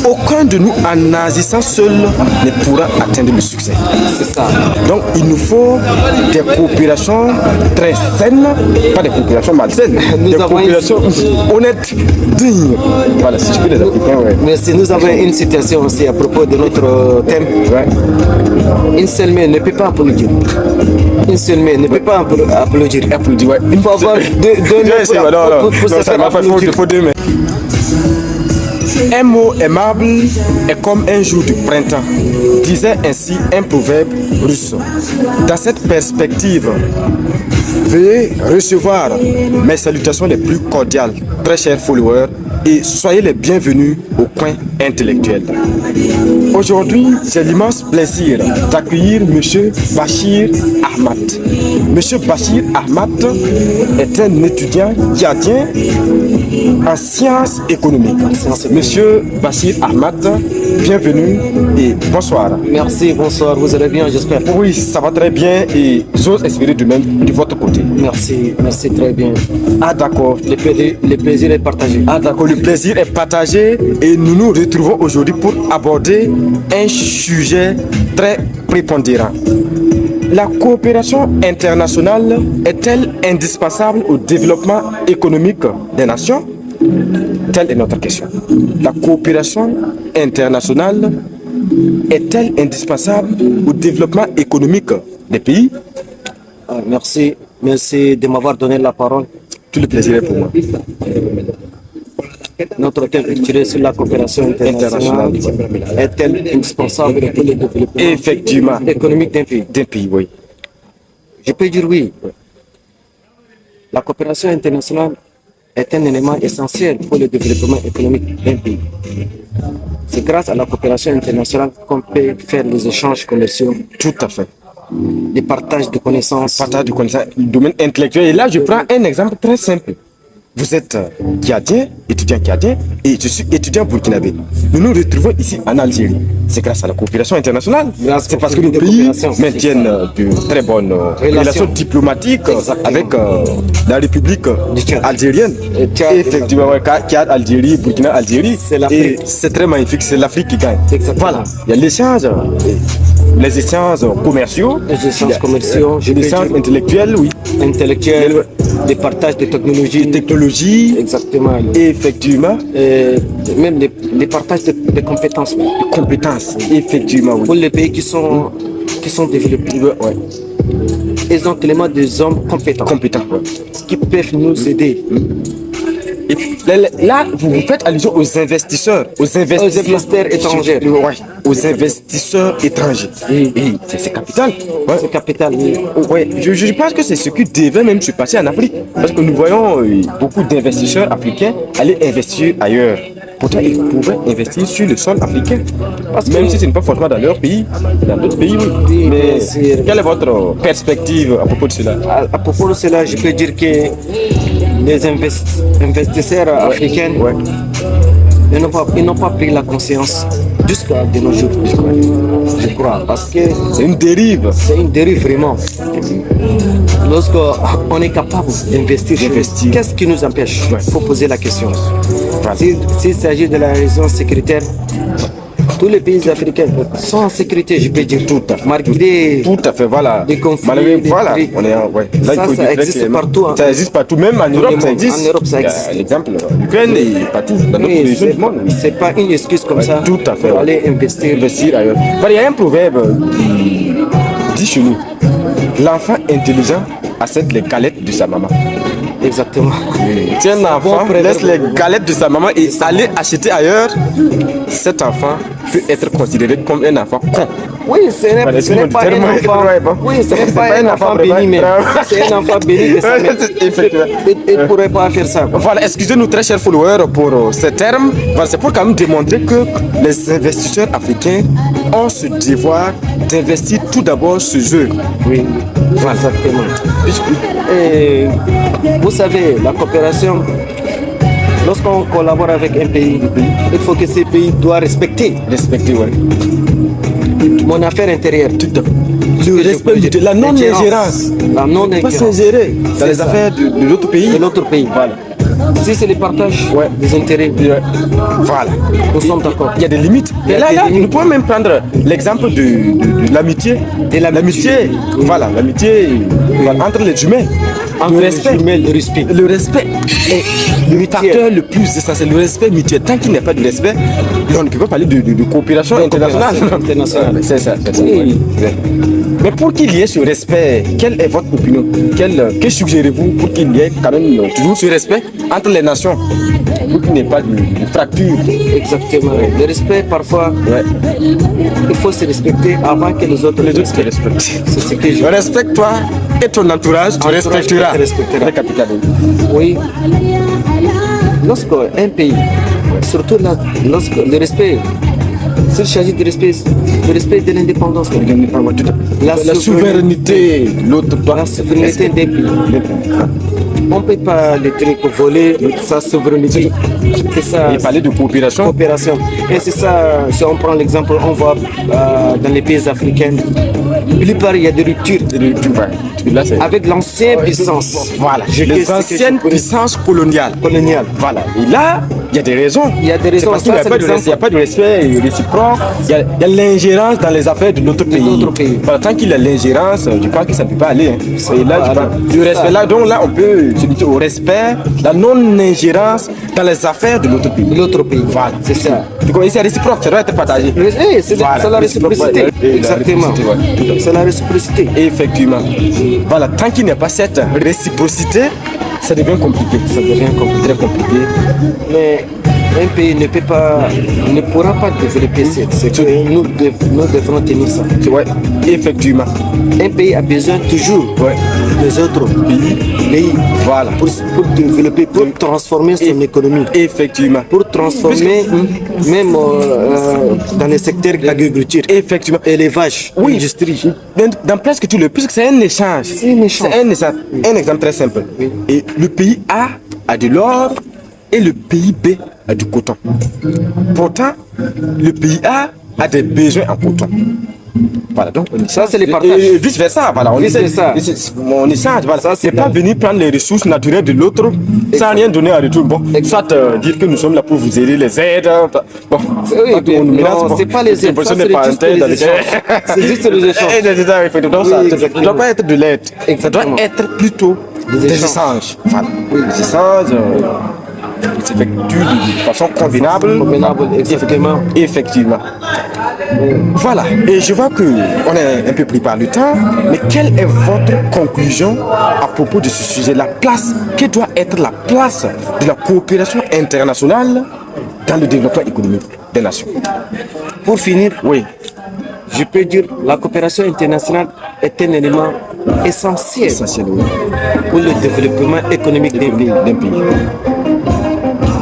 aucun de nous, en agissant seul, ne pourra atteindre le succès. C'est ça. Donc, il nous faut des coopérations très saines, pas des coopérations malsaines, des coopérations honnêtes, dignes. Voilà, si je peux les Africains, ouais. Merci. Nous avons une situation aussi à propos de notre thème. Ouais. Une seule main ne peut pas applaudir. Une seule main ne peut pas applaudir. Applaudir, ouais. Il faut avoir deux mains pour se faire applaudir. Il faut deux mains. Un mot aimable est comme un jour du printemps, disait ainsi un proverbe russe. Dans cette perspective, veuillez recevoir mes salutations les plus cordiales, très chers followers, et soyez les bienvenus au coin intellectuel. Aujourd'hui, j'ai l'immense plaisir d'accueillir M. Bachir Ahmad. M. Bachir Ahmad est un étudiant gardien en sciences économiques. Monsieur Bachir Ahmad, bienvenue et bonsoir. Merci, bonsoir, vous allez bien, j'espère. Oui, ça va très bien et j'ose espérer de même de votre côté. Merci, merci très bien. Ah d'accord. Le plaisir est partagé. Ah d'accord, le plaisir est partagé et nous nous retrouvons aujourd'hui pour aborder un sujet très prépondérant. La coopération internationale est-elle indispensable au développement économique des nations? Telle est notre question. La coopération internationale est-elle indispensable au développement économique des pays? Merci, merci de m'avoir donné la parole. Tout le plaisir est pour moi. Notre thème culturel sur la coopération internationale est-elle indispensable pour le développement effectivement économique d'un pays? D'un pays, oui. Je peux dire oui. La coopération internationale est un élément essentiel pour le développement économique d'un pays. C'est grâce à la coopération internationale qu'on peut faire les échanges commerciaux. Tout à fait. Les partages de connaissances. Partage de connaissances, domaine intellectuel. Et là, je prends un exemple très simple. Vous êtes Kiadien, étudiant Kiadien, et je suis étudiant burkinabé. Nous nous retrouvons ici en Algérie. C'est grâce à la coopération internationale. C'est parce que nos pays maintiennent de très bonnes relations diplomatiques avec la République algérienne. Effectivement, ouais, Kiad, Algérie, Burkina, Algérie. C'est très magnifique, c'est l'Afrique qui gagne. Voilà, il y a l'échange. Les échanges commerciaux, les échanges intellectuels, oui. Intellectuels, des partages de technologies. Exactement. Et effectivement. Même les partages de compétences. De compétences, effectivement, oui. Pour les pays qui sont développés, ouais. Ils ont tellement des hommes compétents. Ouais. Qui peuvent nous aider. Et là, vous faites allusion aux investisseurs. Aux investisseurs étrangers. Ouais, aux investisseurs étrangers. Et c'est capital. Ouais. C'est capital, oui. Ouais, je pense que c'est ce qui devait même se passer en Afrique. Parce que nous voyons beaucoup d'investisseurs africains aller investir ailleurs. Pourtant, ils pouvaient investir sur le sol africain. Parce que même si ce n'est pas forcément dans leur pays, dans d'autres pays, oui. Mais quelle est votre perspective à propos de cela? À propos de cela, je peux dire que les investisseurs africains, ouais. Ils n'ont pas pris la conscience jusqu'à de nos jours, je crois, parce que c'est une dérive. C'est une dérive vraiment. Lorsqu'on est capable d'investir, qu'est-ce qui nous empêche? Il faut poser la question. Voilà. S'il s'agit de la raison sécuritaire, tous les pays africains sont en sécurité, je peux dire. Tout à fait. Malgré tout à fait, voilà. Les conflits. Voilà. On est, ouais. Là, ça existe partout. Hein. Ça existe partout, même en Europe, ça existe. En Europe, ça existe. L'exemple, l'Ukraine et partout, dans d'autres régions du monde. C'est pas une excuse comme ça. Tout à fait. Pour aller investir ailleurs. Il y a un proverbe qui dit chez nous, l'enfant intelligent achète les galettes de sa maman. Exactement. Si un enfant laisse les galettes de sa maman et aller acheter ailleurs, cet enfant peut être considéré comme un enfant con. Oui, ce n'est pas un enfant béni, mais c'est un enfant béni de sa mère. Il ne pourrait pas faire ça. Voilà, excusez-nous très chers followers pour ces termes. Voilà, c'est pour quand même démontrer que les investisseurs africains ont ce devoir d'investir tout d'abord chez eux. Oui, voilà. Exactement. Et vous savez, la coopération, lorsqu'on collabore avec un pays, il faut que ce pays doit respecter. Respecter, oui. Mon affaire intérieure. Tout à fait. Le respect, la non-ingérence. La non-ingérence. Pas s'ingérer dans les affaires de l'autre pays. De l'autre pays. Voilà. Si c'est le partage des intérêts, Voilà. nous sommes d'accord. Il y a des limites. Il y a Et là, des limites. nous pouvons même prendre l'exemple de l'amitié. De L'amitié, voilà, l'amitié entre les humains. Entre Le les respect. humains, le respect. Le respect est le facteur le plus essentiel. Le respect mutuel. Tant qu'il n'y a pas de respect, on ne peut pas parler de coopération internationale. internationale. C'est ça. Oui. Mais pour qu'il y ait ce respect, quelle est votre opinion? Que suggérez-vous pour qu'il y ait quand même toujours ce respect entre les nations? Pour qu'il n'y ait pas de fracture. Exactement. Le respect, parfois, il faut se respecter avant que les autres Se respectent. C'est ce que je Respecte-toi et ton entourage, tu respecteras. te respectera. Le capitalisme. Oui. Lorsque un pays, surtout lorsque le respect, s'il s'agit de respect de l'indépendance, La souveraineté, l'autre la souveraineté des pays. On ne peut pas les trucs voler sa souveraineté. C'est ça. Et parler de coopération. Coopération. Et c'est ça, si on prend l'exemple, on voit dans les pays africains, la plupart il y a des ruptures Là, c'est avec l'ancienne puissance. voilà, Je les sais anciennes que je puissances coloniales. coloniale. Voilà. Et là, il y a des raisons. Il y a des raisons. C'est parce qu'il n'y a, Ça, pas c'est de il y a pas de respect réciproque. Il y a l'ingérence dans les affaires de l'autre pays. l'autre pays. Voilà, tant qu'il y a l'ingérence, je pense que ça ne peut pas aller. Et là, Voilà. du respect là, donc là, on peut se limiter au respect, la non-ingérence dans les affaires de l'autre pays. L'autre pays. Voilà. C'est ça. Du coup, c'est réciproque, ça doit être partagé. C'est Voilà. la réciprocité. Et la Exactement. réciprocité, ouais. C'est la réciprocité. Effectivement. Voilà, tant qu'il n'y a pas cette réciprocité, ça devient compliqué. Ça devient très compliqué. Mais un pays ne pourra pas développer c'est que nous devons tenir ça. Ouais, effectivement. Un pays a besoin toujours des autres pays Voilà. pour développer, pour transformer son économie. Effectivement. Pour transformer même dans le secteur de l'agriculture, Effectivement. élevage, Oui. industrie. Dans presque tout le puisque c'est un échange. C'est un échange. C'est un échange. Un exemple très simple. Et le pays A de l'or et le pays B a du coton. Pourtant, le pays A des besoins en coton. Voilà, donc Ça, c'est les partages. Et vice versa, voilà. On Vice-versa. On échange, voilà. Ça, C'est c'est pas bien. venir prendre les ressources naturelles de l'autre sans rien donner en retour. Bon, soit dire que nous sommes là pour vous aider, les aides. Bon, Oui, quand on nous menace, non, bon, c'est pas les aides, l'imposition ça, des c'est juste parentèles les dans les- échanges. C'est juste les échanges. C'est ça, effectivement. Ça ne exactement. doit pas être de l'aide. Ça Exactement. doit être plutôt Des des échanges. échanges. Voilà. Oui, des échanges. Qui s'effectuent de façon convenable. Convenable, exactement. Effectivement. Voilà. Et je vois que on est un peu pris par le temps. Mais quelle est votre conclusion à propos de ce sujet? La place, quelle doit être la place de la coopération internationale dans le développement économique des nations? Pour finir, Oui. je peux dire que la coopération internationale est un élément essentiel Essentiel, oui. pour le développement économique d'un pays. D'un pays.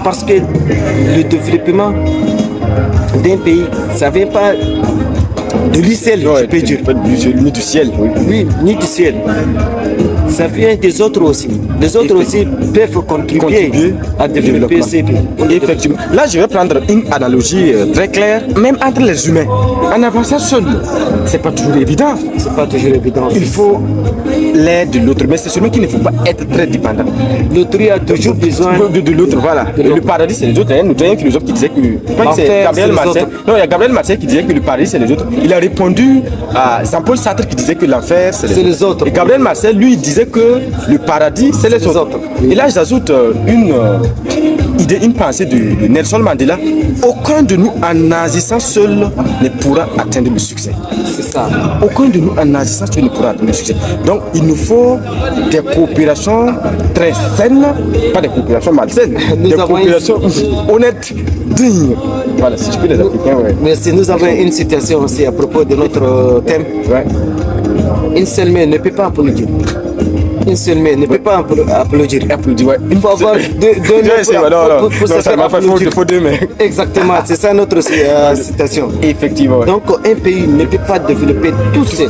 Parce que le développement d'un pays, ça ne vient pas de lui seul, je peux dire. Pas ni du ciel, oui. Oui, ni du ciel. Ça vient des autres aussi. Les autres aussi peuvent contribuer à développer ces pays. Effectivement. Là, je vais prendre une analogie très claire, même entre les humains. En avançant seul, c'est pas toujours évident. C'est pas toujours évident. Il faut l'aide de l'autre, mais c'est seulement qu'il ne faut pas être très dépendant. L'autrui a toujours besoin De l'autre, voilà. de Et le l'autre. paradis, c'est les autres. Hein. Nous avons un philosophe qui disait que. Je crois que c'est L'enfer, Gabriel c'est les Marcel. autres. Non, il y a Gabriel Marcel qui disait que le paradis, c'est les autres. Il a répondu à Jean-Paul Sartre qui disait que l'enfer, c'est les autres. Et Gabriel Marcel, lui, il disait que le paradis, c'est les autres. Et là, j'ajoute une idée, une pensée de Nelson Mandela. Aucun de nous, en agissant seul, ne pourra atteindre le succès. C'est ça. Aucun de nous, en agissant seul, ne pourra atteindre le succès. Donc, il nous faut des coopérations très saines, pas des coopérations malsaines, Nous des avons coopérations honnêtes, dignes. Voilà, si tu peux les Africains, ouais. Mais si nous avons une situation aussi à propos de notre thème, Ouais. une seule main ne peut pas applaudir. Une seule main ne peut pas applaudir. Applaudis, ouais. Il faut avoir deux mains c'est vrai, non, non. pour Non, se ça faire m'a fait applaudir. faut deux mains. Exactement, c'est ça notre citation. Effectivement, ouais. Donc un pays ne peut pas développer tout seul.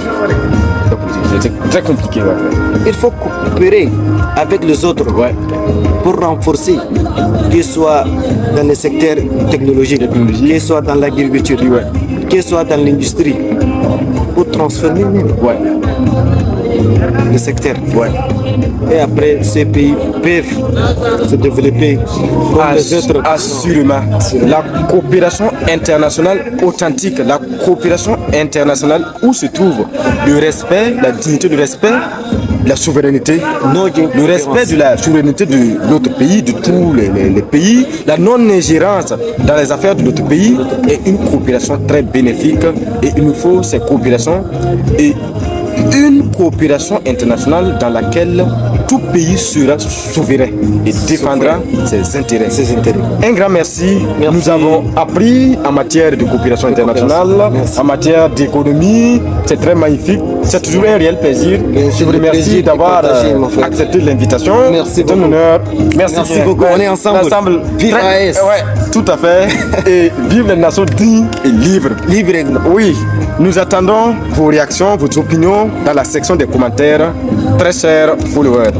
C'est très compliqué, ouais. Il faut coopérer avec les autres pour renforcer, qu'il soit dans le secteur technologique, qu'il soit dans l'agriculture, qu'il soit dans l'industrie, pour transformer même. Ouais. le secteur. Ouais. Et après, ces pays peuvent se développer comme les autres. Assurément. La coopération internationale authentique, la coopération internationale où se trouve le respect, la dignité, le respect, la souveraineté, le respect de la souveraineté de notre pays, de tous les pays, la non-ingérence dans les affaires de notre pays est une coopération très bénéfique et il nous faut ces coopérations et une coopération internationale dans laquelle tout pays sera souverain et défendra ses intérêts. Un grand merci. Nous avons appris en matière de coopération internationale, en matière d'économie. C'est très magnifique. C'est toujours un réel plaisir. Je vous remercie d'avoir accepté l'invitation. C'est un honneur. Merci beaucoup. On est ensemble. Vive AES. Ouais, tout à fait. Et vive les nations dignes et libres. Oui. Nous attendons vos réactions, vos opinions dans la section des commentaires. Très chers followers.